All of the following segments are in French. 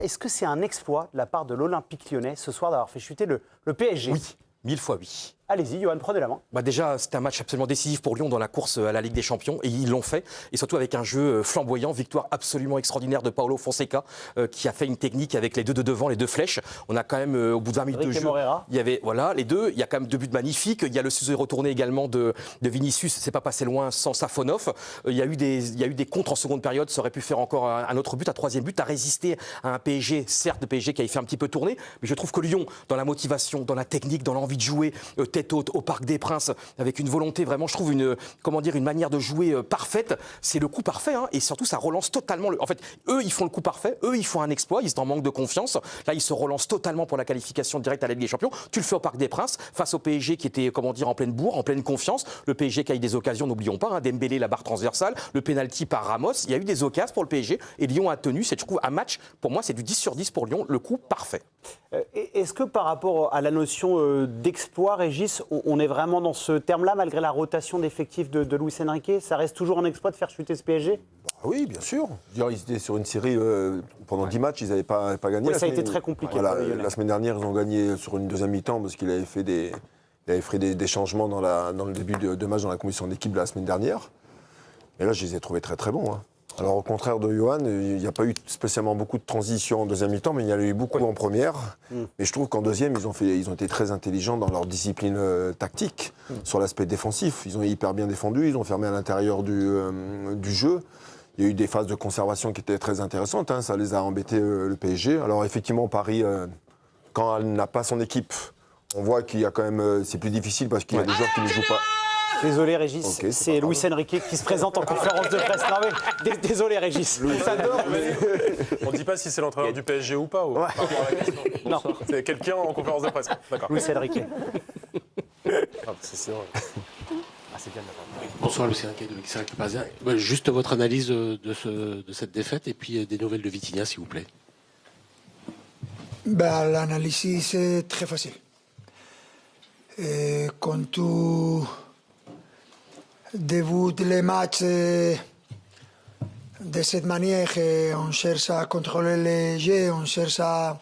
Est-ce que c'est un exploit de la part de l'Olympique Lyonnais ce soir d'avoir fait chuter le PSG? Oui, 1000 fois oui. Allez-y, Johan, prenez la main. Déjà, c'était un match absolument décisif pour Lyon dans la course à la Ligue des Champions et ils l'ont fait. Et surtout avec un jeu flamboyant, victoire absolument extraordinaire de Paulo Fonseca qui a fait une technique avec les deux de devant, les deux flèches. On a quand même, au bout de 20 minutes de jeu, il y avait les deux. Il y a quand même 2 buts magnifiques. Il y a le ciseau retourné également de Vinicius. C'est pas passé loin sans Safonov. Il y a eu des contres en seconde période. Ça aurait pu faire encore un autre but, un troisième but, à résister à un PSG, certes, le PSG qui avait fait un petit peu tourner. Mais je trouve que Lyon, dans la motivation, dans la technique, dans l'envie de jouer, tête haute, au Parc des Princes, avec une volonté vraiment, je trouve, une manière de jouer parfaite. C'est le coup parfait, hein, et surtout, ça relance totalement. En fait, eux, ils font le coup parfait, eux, ils font un exploit, ils sont en manque de confiance. Là, ils se relancent totalement pour la qualification directe à la Ligue des Champions. Tu le fais au Parc des Princes, face au PSG qui était, en pleine bourre, en pleine confiance. Le PSG qui a eu des occasions, n'oublions pas, hein, Dembélé, la barre transversale, le pénalty par Ramos. Il y a eu des occasions pour le PSG, et Lyon a tenu. C'est, je trouve, un match, pour moi, c'est du 10 sur 10 pour Lyon, le coup parfait. Est-ce que par rapport à la notion d'exploit, Régis, on est vraiment dans ce terme-là, malgré la rotation d'effectifs de Luis Enrique? Ça reste toujours un exploit de faire chuter ce PSG? Oui, bien sûr. Ils étaient sur une série, pendant 10 matchs, ils n'avaient pas gagné. Ouais, ça a été très compliqué. Voilà, la semaine dernière, ils ont gagné sur une deuxième mi-temps parce qu'il avait fait des changements dans le début de match dans la commission d'équipe de la semaine dernière. Mais là, je les ai trouvés très très bons, hein. Alors au contraire de Johan, il n'y a pas eu spécialement beaucoup de transitions en deuxième mi-temps, mais il y en a eu beaucoup en première. Mais je trouve qu'en deuxième, ils ont été très intelligents dans leur discipline tactique, sur l'aspect défensif. Ils ont hyper bien défendu, ils ont fermé à l'intérieur du jeu. Il y a eu des phases de conservation qui étaient très intéressantes, hein, ça les a embêtés le PSG. Alors effectivement, Paris, quand elle n'a pas son équipe, on voit qu'il y a quand même, c'est plus difficile parce qu'il y a des joueurs qui ne jouent pas. Désolé Régis, okay, c'est Luis Enrique qui se présente en conférence de presse. Non, mais, désolé Régis. On ne dit pas si c'est l'entraîneur du PSG ou pas. Ouais. Non, c'est quelqu'un en conférence de presse. D'accord. Luis Enrique. C'est vrai. C'est bien d'avoir. Bonsoir Luis Enrique de l'Excellent Parisien. Juste votre analyse de cette défaite et puis des nouvelles de Vitinha, s'il vous plaît. L'analyse est très facile. Quand tu débutes les matchs de cette manière, on cherche à contrôler les jeux, on cherche à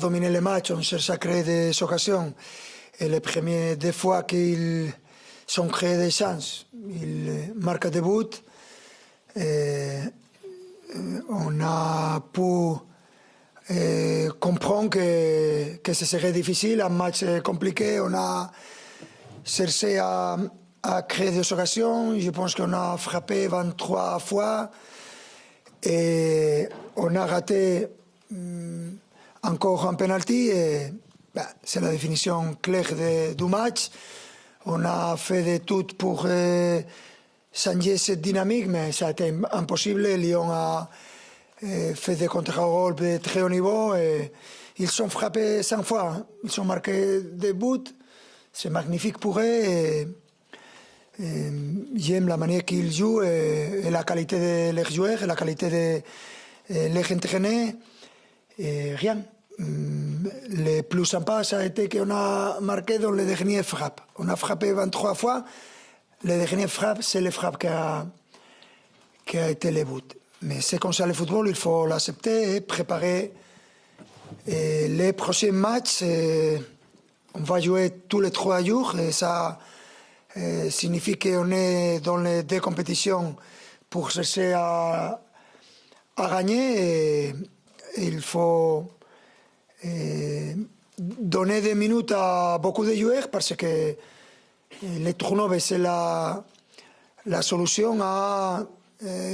dominer les matchs, on cherche à créer des occasions. Et les premières deux fois qu'ils ont créé des chances, ils marquent des buts. On a pu comprendre que ce serait difficile, un match compliqué. On a cherché à créer des occasions. Je pense qu'on a frappé 23 fois et on a raté encore un penalty. C'est la définition claire du match. On a fait de tout pour changer cette dynamique, mais ça a été impossible. Lyon a fait des contre-golpes de très haut niveau. Ils ont frappé 5 fois. Ils ont marqué des buts. C'est magnifique pour eux. J'aime la manière qu'ils jouent et la qualité de leurs joueurs, et la qualité de leurs entraîneurs. Rien. Le plus sympa, ça a été qu'on a marqué dans les dernières frappes. On a frappé 23 fois. Les dernières frappes, c'est les frappes qui a été le but. Mais c'est comme ça le football, il faut l'accepter et préparer les prochains matchs. On va jouer tous les 3 jours et ça signifie qu'on est dans les 2 compétitions pour chercher à gagner. Et il faut donner des minutes à beaucoup de joueurs parce que les turnovers, c'est la solution à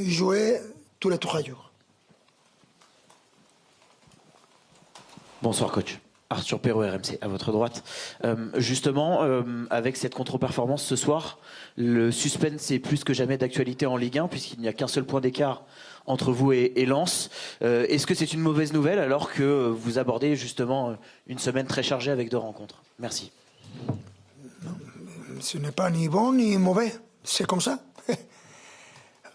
jouer tous les 3 jours. Bonsoir coach. Arthur Perrault, RMC, à votre droite. Justement, avec cette contre-performance ce soir, le suspense est plus que jamais d'actualité en Ligue 1 puisqu'il n'y a qu'un seul point d'écart entre vous et Lens. Est-ce que c'est une mauvaise nouvelle alors que vous abordez justement une semaine très chargée avec 2 rencontres? Merci. Ce n'est pas ni bon ni mauvais, c'est comme ça.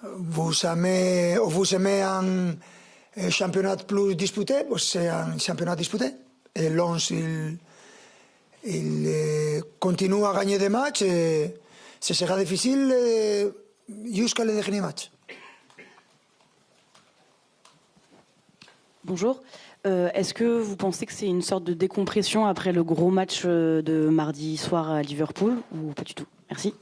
Vous aimez un championnat plus disputé, c'est un championnat disputé. Et Lens, il continue à gagner des matchs et ce sera difficile jusqu'à le dernier match. Bonjour. Est-ce que vous pensez que c'est une sorte de décompression après le gros match de mardi soir à Liverpool ou pas du tout? Merci.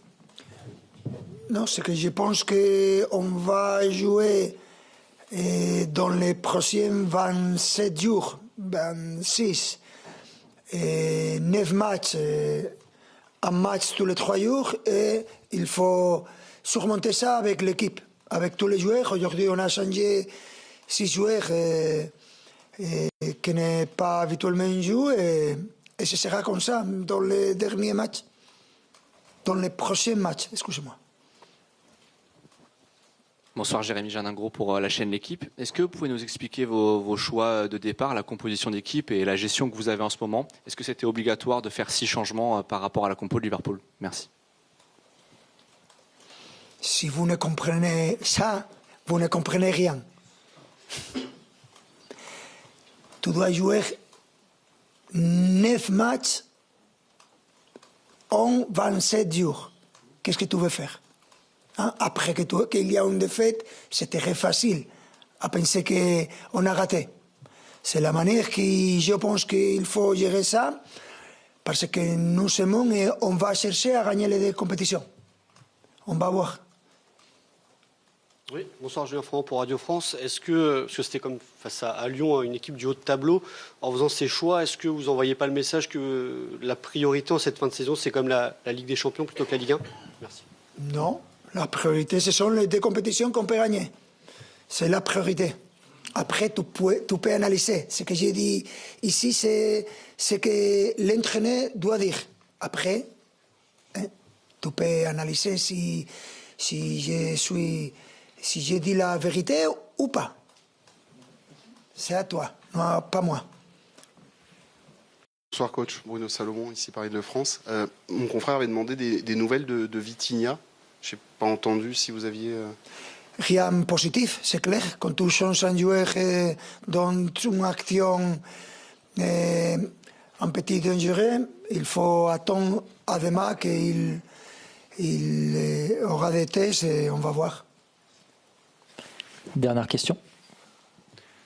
Non, c'est que je pense qu'on va jouer dans les prochains 27 jours, 26, 9 matchs, un match tous les 3 jours, et il faut surmonter ça avec l'équipe, avec tous les joueurs. Aujourd'hui, on a changé 6 joueurs qui n'est pas habituellement joué, et ce sera comme ça dans les derniers matchs, dans les prochains matchs, excusez-moi. Bonsoir, Jérémy Janingro pour la chaîne L'Équipe. Est-ce que vous pouvez nous expliquer vos choix de départ, la composition d'équipe et la gestion que vous avez en ce moment? Est-ce que c'était obligatoire de faire 6 changements par rapport à la compo de Liverpool? Merci. Si vous ne comprenez ça, vous ne comprenez rien. Tu dois jouer 9 matchs en 27 jours. Qu'est-ce que tu veux faire? Après qu'il y a une défaite, c'est très facile à penser qu'on a raté. C'est la manière que je pense qu'il faut gérer ça, parce que nous sommes et on va chercher à gagner les compétitions. On va voir. Oui, bonsoir, Julien Franc pour Radio France. Est-ce que, parce que c'était comme face à Lyon, une équipe du haut de tableau, en faisant ces choix, est-ce que vous n'envoyez pas le message que la priorité en cette fin de saison, c'est comme la Ligue des Champions plutôt que la Ligue 1? Merci. Non, la priorité, ce sont les 2 compétitions qu'on peut gagner. C'est la priorité. Après, tu peux analyser. Ce que j'ai dit ici, c'est ce que l'entraîneur doit dire. Après, tu peux analyser si j'ai dit la vérité ou pas. C'est à toi, non, pas moi. Bonsoir coach, Bruno Salomon, ici Paris de France. Mon confrère avait demandé des nouvelles de Vitinha. Je n'ai pas entendu si vous aviez... Rien positif, c'est clair. Quand tu changes un joueur dans une action un petit dangereux, il faut attendre à demain qu'il aura des tests et on va voir. Dernière question.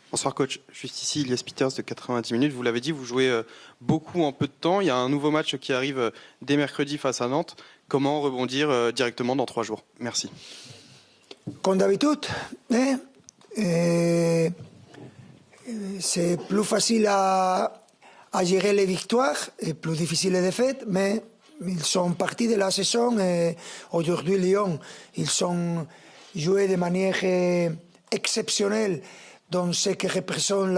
Bonsoir coach, juste ici Elias Peters de 90 minutes. Vous l'avez dit, vous jouez beaucoup en peu de temps. Il y a un nouveau match qui arrive dès mercredi face à Nantes. Comment rebondir directement dans 3 jours? Merci. Comme d'habitude, c'est plus facile à gérer les victoires et plus difficile les défaites, mais ils sont partis de la saison et aujourd'hui Lyon, ils ont joué de manière exceptionnelle dans ce qui représente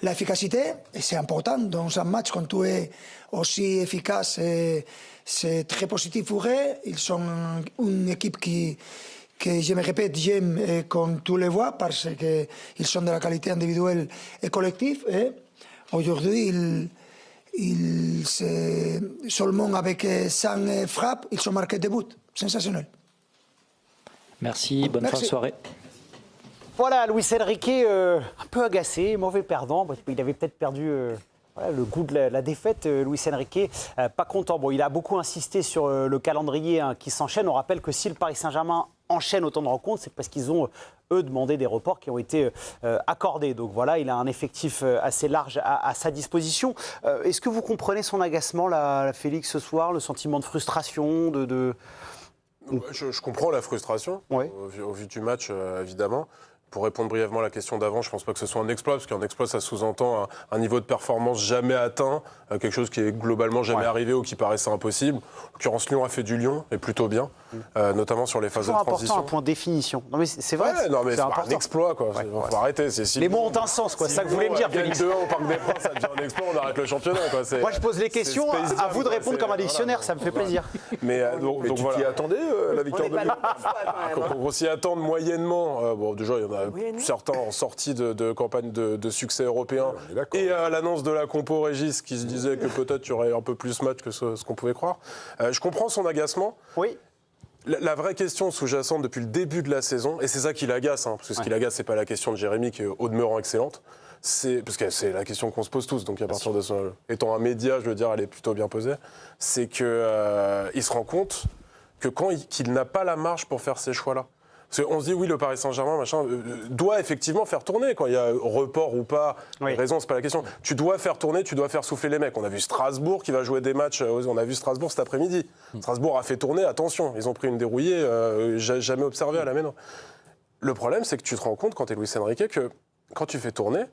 l'efficacité, et c'est important dans un match quand tu es aussi efficace, c'est très positif pour eux. Ils sont une équipe que je me répète, j'aime quand tu les vois parce qu'ils sont de la qualité individuelle et collective. Et aujourd'hui, seulement avec 5 frappes, ils ont marqué des buts. Sensationnel. Merci, bonne fin de soirée. Voilà, Luis Enrique, un peu agacé, mauvais perdant. Il avait peut-être perdu le goût de la défaite. Luis Enrique, pas content. Bon, il a beaucoup insisté sur le calendrier qui s'enchaîne. On rappelle que si le Paris Saint-Germain enchaîne autant de rencontres, c'est parce qu'ils ont, eux, demandé des reports qui ont été accordés. Donc voilà, il a un effectif assez large à sa disposition. Est-ce que vous comprenez son agacement, là, Félix, ce soir, le sentiment de frustration Je comprends la frustration, au vu du match, évidemment. Pour répondre brièvement à la question d'avant, je ne pense pas que ce soit un exploit, parce qu'un exploit, ça sous-entend un niveau de performance jamais atteint, quelque chose qui est globalement jamais arrivé ou qui paraissait impossible. En l'occurrence, Lyon a fait du Lyon, et plutôt bien, notamment sur les phases de transition. C'est important, un point de définition. Non mais c'est vrai, c'est pas un exploit, quoi. Faut arrêter. Les mots ont un sens, quoi. C'est ça que vous voulez me dire, Félix. Si Lyon gagne 2-1 au Parc des Princes, ça devient un exploit, on arrête le championnat, quoi. Moi, je pose les questions, à vous de répondre comme un dictionnaire, ça me fait plaisir. Mais tu t'y attendais, la victoire de Lyon? On s'y attend moyennement. Bon, déjà, il y en a certains en sortie de campagne de succès européen. Et à l'annonce de la compo Régis, qui se disait que peut-être tu aurais un peu plus match que ce qu'on pouvait croire. Je comprends son agacement. Oui. La vraie question sous-jacente depuis le début de la saison, et c'est ça qui l'agace, parce que ce qui l'agace, c'est pas la question de Jérémy, qui est au demeurant excellente, parce que c'est la question qu'on se pose tous, donc à partir de son, étant un média, je veux dire, elle est plutôt bien posée, c'est qu'il se rend compte qu'il n'a pas la marge pour faire ces choix-là. On se dit, oui, le Paris Saint-Germain, machin, doit effectivement faire tourner. Quand il y a report ou pas, raison, c'est pas la question. Tu dois faire tourner, tu dois faire souffler les mecs. On a vu Strasbourg qui va jouer des matchs. On a vu Strasbourg cet après-midi. Strasbourg a fait tourner, attention. Ils ont pris une dérouillée, jamais observée à la Méno. Le problème, c'est que tu te rends compte, quand tu es Luis Enrique, que quand tu fais tourner,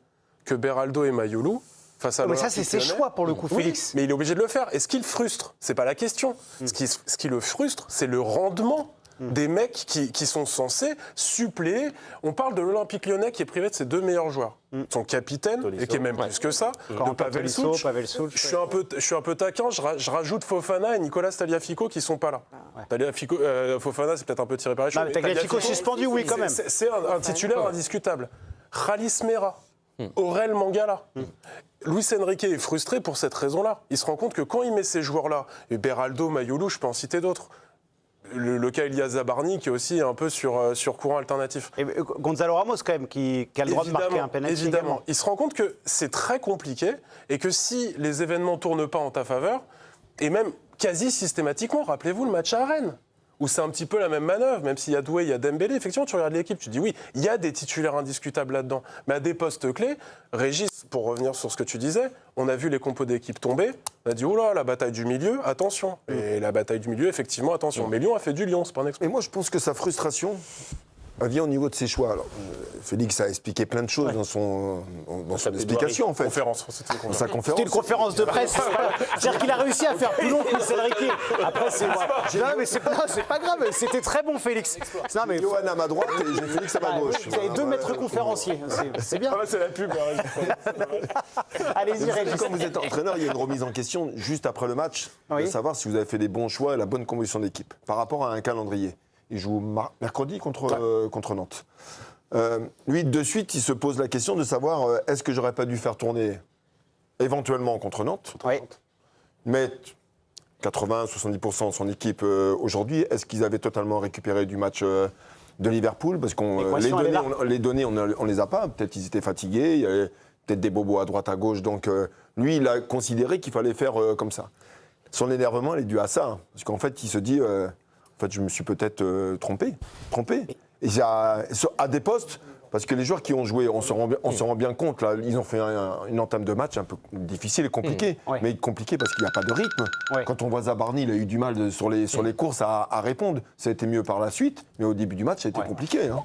que Beraldo et Mayoulou, face à mais ça, c'est ses choix pour le coup, Félix. Mais il est obligé de le faire. Et ce qui le frustre, c'est pas la question. Ce qui le frustre, c'est le rendement des mecs qui sont censés suppléer. On parle de l'Olympique Lyonnais qui est privé de ses 2 meilleurs joueurs. Son capitaine, et qui est même plus que ça, de Pavel Souch. Je suis un peu taquin, je rajoute Fofana et Nicolas Tagliafico qui sont pas là. Tagliafico, Fofana, c'est peut-être un peu tiré par les cheveux. Tagliafico suspendu, oui, quand même. C'est un titulaire indiscutable. Khalis Mera, Aurel Mangala. Luis Enrique est frustré pour cette raison-là. Il se rend compte que quand il met ces joueurs-là, et Beraldo, Mayoulou, je peux en citer d'autres, le cas Elias Zabarni qui est aussi un peu sur courant alternatif. Et Gonzalo Ramos quand même qui a le droit de marquer un penalty. Évidemment. Il se rend compte que c'est très compliqué et que si les événements ne tournent pas en ta faveur, et même quasi systématiquement, rappelez-vous le match à Rennes, où c'est un petit peu la même manœuvre, même s'il y a Doué, il y a Dembélé, effectivement tu regardes l'équipe, tu dis oui, il y a des titulaires indiscutables là-dedans, mais à des postes clés, Régis, pour revenir sur ce que tu disais, on a vu les compos d'équipe tomber, on a dit oh là, la bataille du milieu, attention. Et la bataille du milieu, effectivement, attention. Mais Lyon a fait du Lyon, c'est pas un exploit. Et moi je pense que sa frustration vient au niveau de ses choix. Alors, Félix a expliqué plein de choses dans son explication, en fait. Dans sa conférence. C'était une conférence de presse. C'est-à-dire qu'il a réussi à faire plus long que Luis Enrique. Après, c'est moi. Non, mais c'est pas grave. C'était très bon, Félix. Non, mais Johan à ma droite et j'ai Félix à ma gauche. Vous avez 2 maîtres conférenciers. C'est bien. C'est la pub. Allez-y, Régis. Quand vous êtes entraîneur, il y a une remise en question juste après le match, de savoir si vous avez fait les bons choix et la bonne composition d'équipe par rapport à un calendrier. Il joue mercredi contre Nantes. Lui, de suite, il se pose la question de savoir est-ce que j'aurais pas dû faire tourner éventuellement contre Nantes, mettre 80-70% de son équipe aujourd'hui. Est-ce qu'ils avaient totalement récupéré du match de Liverpool? Parce que les données, on les a pas. Peut-être ils étaient fatigués, il y avait peut-être des bobos à droite, à gauche. Donc lui, il a considéré qu'il fallait faire comme ça. Son énervement, il est dû à ça. Hein, parce qu'en fait, il se dit... En fait, je me suis peut-être trompé. Et à des postes, parce que les joueurs qui ont joué, on se rend bien compte, là, ils ont fait une entame de match un peu difficile et compliquée. Mais compliquée parce qu'il n'y a pas de rythme. Quand on voit Zabarni, il a eu du mal sur les courses à répondre. Ça a été mieux par la suite, mais au début du match, ça a été compliqué. Hein.